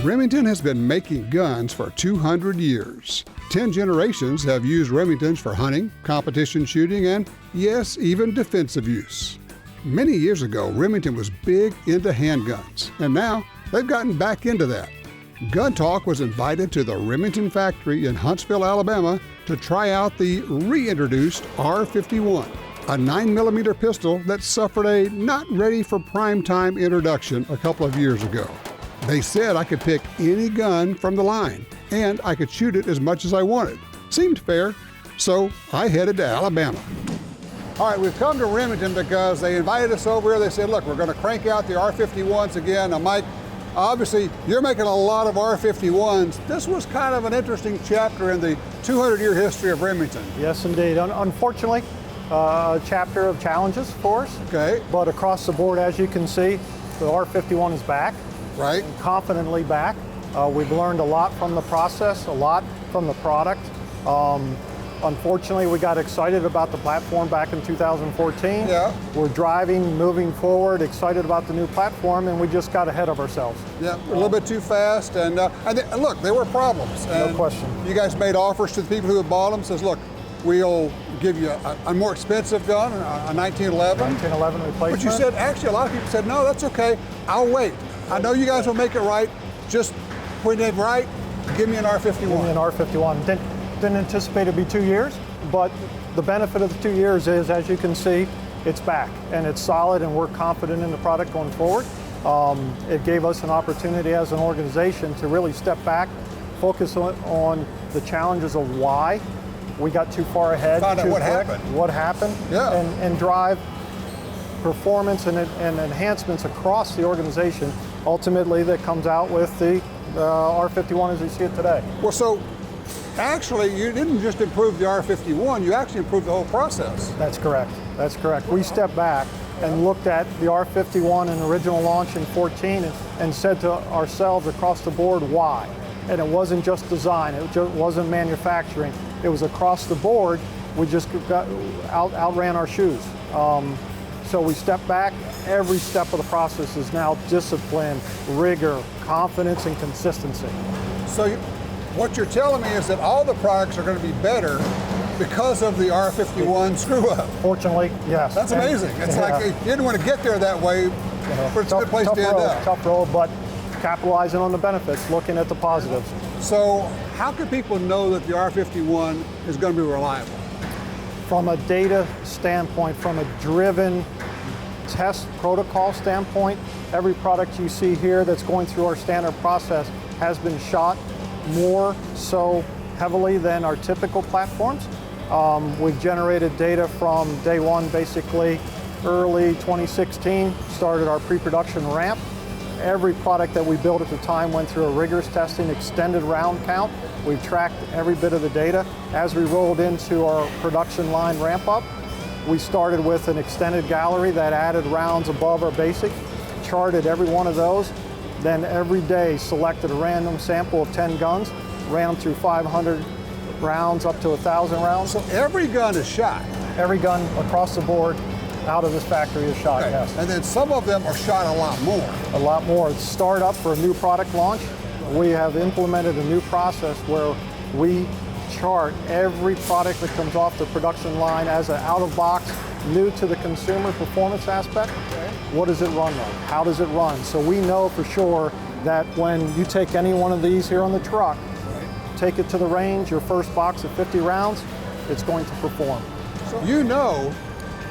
Remington has been making guns for 200 years. 10 generations have used Remingtons for hunting, competition shooting, and yes, even defensive use. Many years ago, Remington was big into handguns, and now they've gotten back into that. Gun Talk was invited to the Remington factory in Huntsville, Alabama to try out the reintroduced R51, a 9mm pistol that suffered a not ready for prime time introduction a couple of years ago. They said I could pick any gun from the line, and I could shoot it as much as I wanted. Seemed fair, so I headed to Alabama. All right, we've come to Remington because they invited us over here. They said, look, we're going to crank out the R51s again. Now, Mike, obviously, you're making a lot of R51s. This was kind of an interesting chapter in the 200-year history of Remington. Yes, indeed. Unfortunately, a chapter of challenges for us. Okay. But across the board, as you can see, the R51 is back. Right. Confidently back. We've learned a lot from the process, a lot from the product. Unfortunately, we got excited about the platform back in 2014. Yeah. We're driving, moving forward, excited about the new platform, and we just got ahead of ourselves. Yeah, a little bit too fast, and look, there were problems. No question. You guys made offers to the people who had bought them, says, look, we'll give you a more expensive gun, a 1911. 1911 replacement. But you said, actually, a lot of people said, no, that's okay, I'll wait. I know you guys will make it right, just when it's right, give me an R51. Give me an R51. Didn't anticipate it'd be 2 years, but the benefit of the 2 years is, as you can see, it's back and it's solid, and we're confident in the product going forward. It gave us an opportunity as an organization to really step back, focus on the challenges of why we got too far ahead. Find out too what quick, happened. What happened, yeah. and drive performance and enhancements across the organization. Ultimately, that comes out with the R51 as we see it today. Well, so actually, you didn't just improve the R51, you actually improved the whole process. That's correct. That's correct. We stepped back and looked at the R51 in original launch in 14 and said to ourselves across the board, why? And it wasn't just design, it wasn't manufacturing, it was across the board. We just outran our shoes. So we stepped back. Every step of the process is now discipline, rigor, confidence, and consistency. So what you're telling me is that all the products are going to be better because of the R51 screw up. Fortunately, yes. That's amazing. It's like you didn't want to get there that way, but it's a good place to end up. Tough road, but capitalizing on the benefits, looking at the positives. So how can people know that the R51 is going to be reliable? From a data standpoint, from a driven test protocol standpoint, every product you see here that's going through our standard process has been shot more so heavily than our typical platforms. We've generated data from day one, basically early 2016, started our pre-production ramp. Every product that we built at the time went through a rigorous testing, extended round count. We've tracked every bit of the data. As we rolled into our production line ramp up, we started with an extended gallery that added rounds above our basic, charted every one of those, then every day selected a random sample of 10 guns, ran them through 500 rounds up to 1,000 rounds. So every gun is shot? Every gun across the board out of this factory is shot, okay. Yes. And then some of them are shot a lot more. A lot more. Start up for a new product launch. We have implemented a new process where we chart every product that comes off the production line as an out-of-box, new to the consumer performance aspect. Okay. What does it run like? How does it run? So we know for sure that when you take any one of these here on the truck, take it to the range, your first box of 50 rounds, it's going to perform. So you know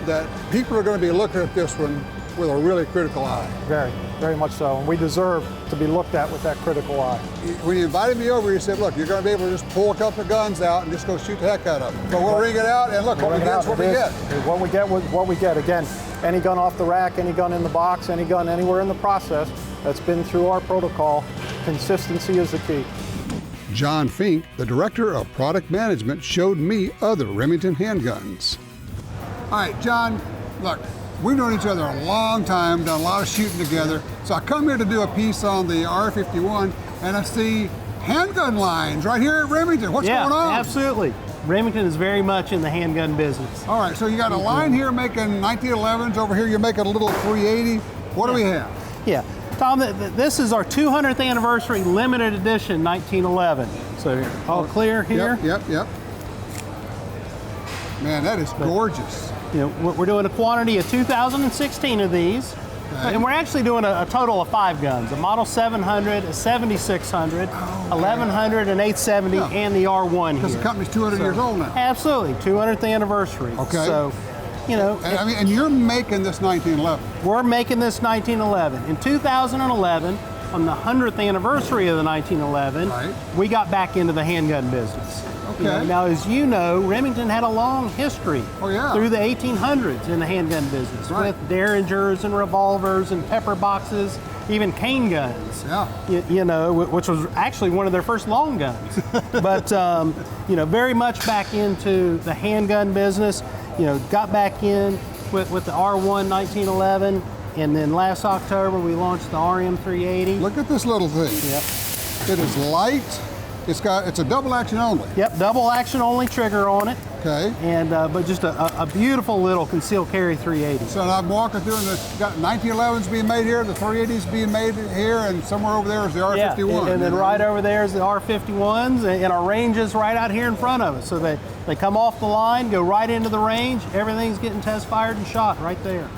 that people are going to be looking at this one with a really critical eye. Very, very much so. And we deserve to be looked at with that critical eye. When you invited me over, you said, look, you're going to be able to just pull a couple of guns out and just go shoot the heck out of them. But we'll ring it out, and look, what we get is what we get. What we get was what we get. Again, any gun off the rack, any gun in the box, any gun anywhere in the process that's been through our protocol, consistency is the key. John Fink, the Director of Product Management, showed me other Remington handguns. All right, John, look, we've known each other a long time, done a lot of shooting together. So I come here to do a piece on the R51, and I see handgun lines right here at Remington. What's going on? Yeah, absolutely. Remington is very much in the handgun business. All right, so you got a line here making 1911s. Over here you're making a little 380. What do we have? Yeah, Tom, this is our 200th anniversary limited edition 1911. So all clear here? Yep. Man, that is gorgeous. You know, we're doing a quantity of 2016 of these. Okay. And we're actually doing a total of 5 guns, a Model 700, a 7600, 1100, an 870, and the R1 Because the company's 200 years old now. Absolutely, 200th anniversary. Okay. So, you know. And you're making this 1911. We're making this 1911. In 2011, on the 100th anniversary of the 1911, we got back into the handgun business. Okay. You know, now, as you know, Remington had a long history through the 1800s in the handgun business with derringers and revolvers and pepper boxes, even cane guns. You know, which was actually one of their first long guns. But you know, very much back into the handgun business. You know, got back in with the R1 1911, and then last October we launched the RM380. Look at this little thing. Yep. It is light. It's a double action only. Yep, double action only trigger on it. Okay. And but just a beautiful little concealed carry 380. So I'm walking through, and got 1911s being made here, the 380s being made here, and somewhere over there is the R51. Yeah, and then right over there is the R51s, and our range is right out here in front of us. So they come off the line, go right into the range. Everything's getting test fired and shot right there.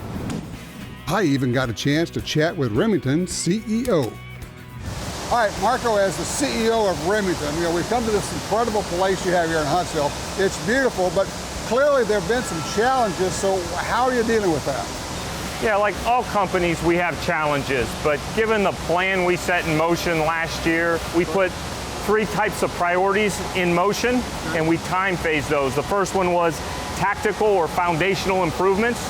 I even got a chance to chat with Remington's CEO. All right, Marco, as the CEO of Remington, you know, we've come to this incredible place you have here in Huntsville. It's beautiful, but clearly there have been some challenges, so how are you dealing with that? Yeah, like all companies, we have challenges, but given the plan we set in motion last year, we put 3 types of priorities in motion, and we time phased those. The first one was tactical or foundational improvements.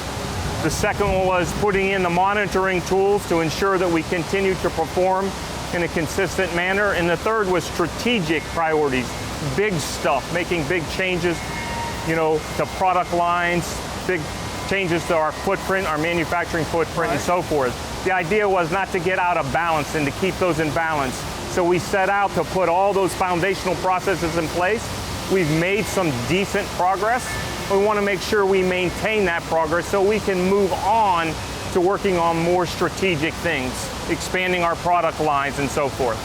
The second one was putting in the monitoring tools to ensure that we continue to perform in a consistent manner. And the third was strategic priorities, big stuff, making big changes, you know, to product lines, big changes to our footprint, our manufacturing footprint, and so forth. The idea was not to get out of balance and to keep those in balance. So we set out to put all those foundational processes in place. We've made some decent progress. We want to make sure we maintain that progress so we can move on to working on more strategic things, expanding our product lines and so forth.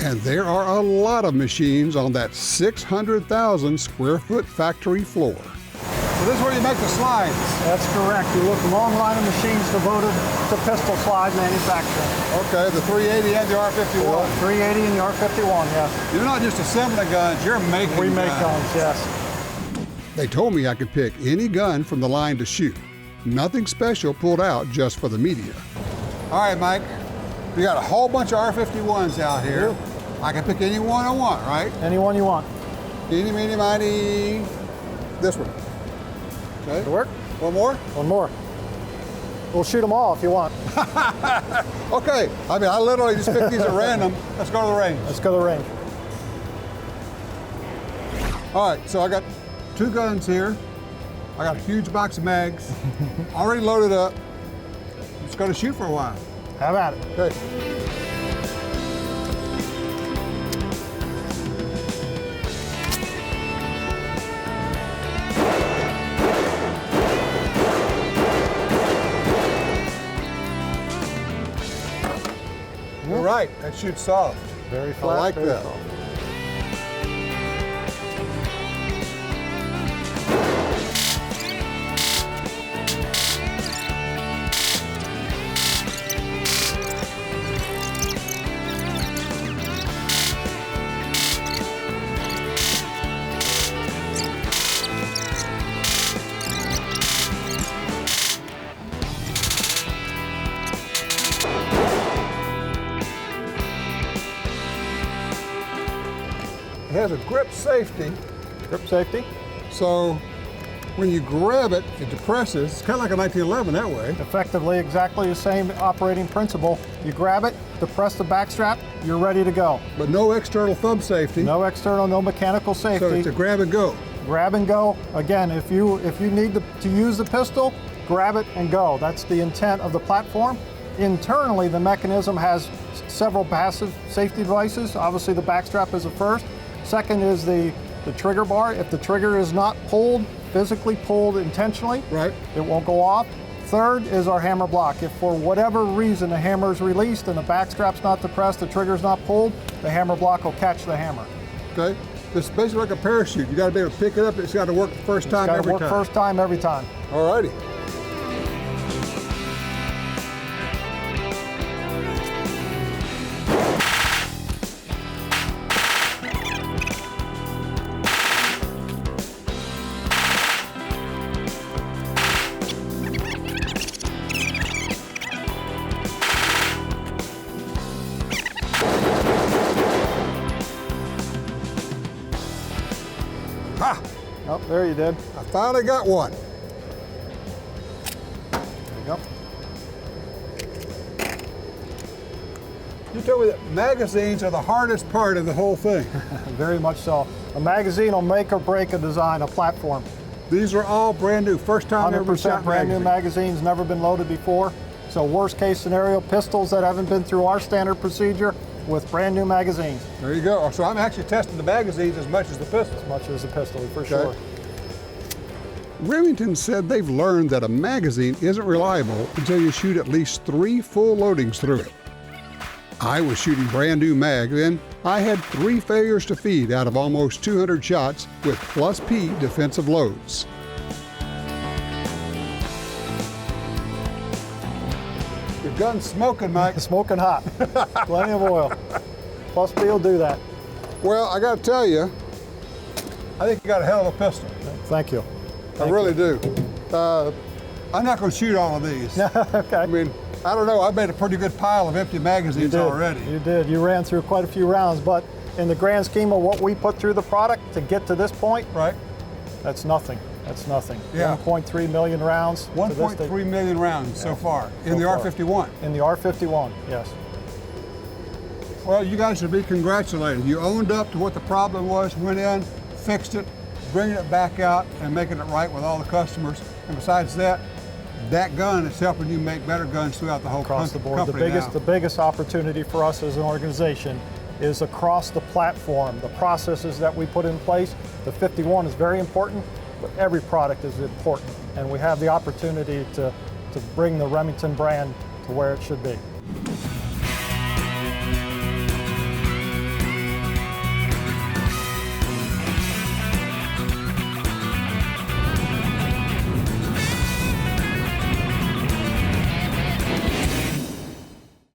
And there are a lot of machines on that 600,000 square foot factory floor. So this is where you make the slides. That's correct. You look, long line of machines devoted to pistol slide manufacturing. Okay, the 380 and the R51. 380 and the R51, yes. You're not just assembling guns, you're making guns. We make guns, yes. They told me I could pick any gun from the line to shoot. Nothing special pulled out just for the media. All right, Mike, we got a whole bunch of R51s out here. I can pick any one I want, right? Any one you want. Eeny, meeny, miny, this one. Okay. It'll work. One more? One more. We'll shoot them all if you want. Okay, I mean, I literally just picked these at random. Let's go to the range. Let's go to the range. All right, so I got 2 guns here. I got a huge box of mags, already loaded up. Just going to shoot for a while. Have at it. Okay. You're right, that shoots soft. Very flat. I like very that. soft. It has a grip safety, Grip safety. so when you grab it, it depresses. It's kind of like a 1911 that way. Effectively exactly the same operating principle. You grab it, depress the back strap, you're ready to go. But no external thumb safety. No external, no mechanical safety. So it's a grab and go. Grab and go. Again, if you need to use the pistol, grab it and go. That's the intent of the platform. Internally, the mechanism has several passive safety devices. Obviously, the back strap is the first. Second is the trigger bar. If the trigger is not pulled, physically pulled intentionally, Right. it won't go off. third is our hammer block. If for whatever reason the hammer is released and the back strap's not depressed, the trigger's not pulled, the hammer block will catch the hammer. Okay. This is basically like a parachute. You got to be able to pick it up. It's got to work the first time every time. It's got to work first time every time. All righty. Ha! Oh, there you did. I finally got one. There you go. You told me that magazines are the hardest part of the whole thing. Very much so. A magazine will make or break a design, a platform. These are all brand new, first time ever 100% shot brand new magazine. magazines, never been loaded before. So worst case scenario, pistols that haven't been through our standard procedure with brand new magazines. There you go. So I'm actually testing the magazines as much as the pistols. As much as the pistol, for sure. Remington said they've learned that a magazine isn't reliable until you shoot at least 3 full loadings through it. I was shooting brand new mag, then I had 3 failures to feed out of almost 200 shots with plus P defensive loads. Your gun's smoking, Mike. Smoking hot. Plenty of oil. Plus P will do that. Well, I got to tell you, I think you got a hell of a pistol. Thank you. I really do. I'm not going to shoot all of these. Okay. I mean, I don't know. I made a pretty good pile of empty magazines already. You did. You ran through quite a few rounds, but in the grand scheme of what we put through the product to get to this point, right? That's nothing. That's nothing. Yeah. 1.3 million rounds. 1.3 million rounds so far in the R51. In the R51, yes. Well, you guys should be congratulated. You owned up to what the problem was, went in, fixed it, bringing it back out and making it right with all the customers. And besides that, that gun is helping you make better guns throughout the whole Across the board. company now. The biggest opportunity for us as an organization is across the platform, the processes that we put in place. The 51 is very important, but every product is important. And we have the opportunity to bring the Remington brand to where it should be.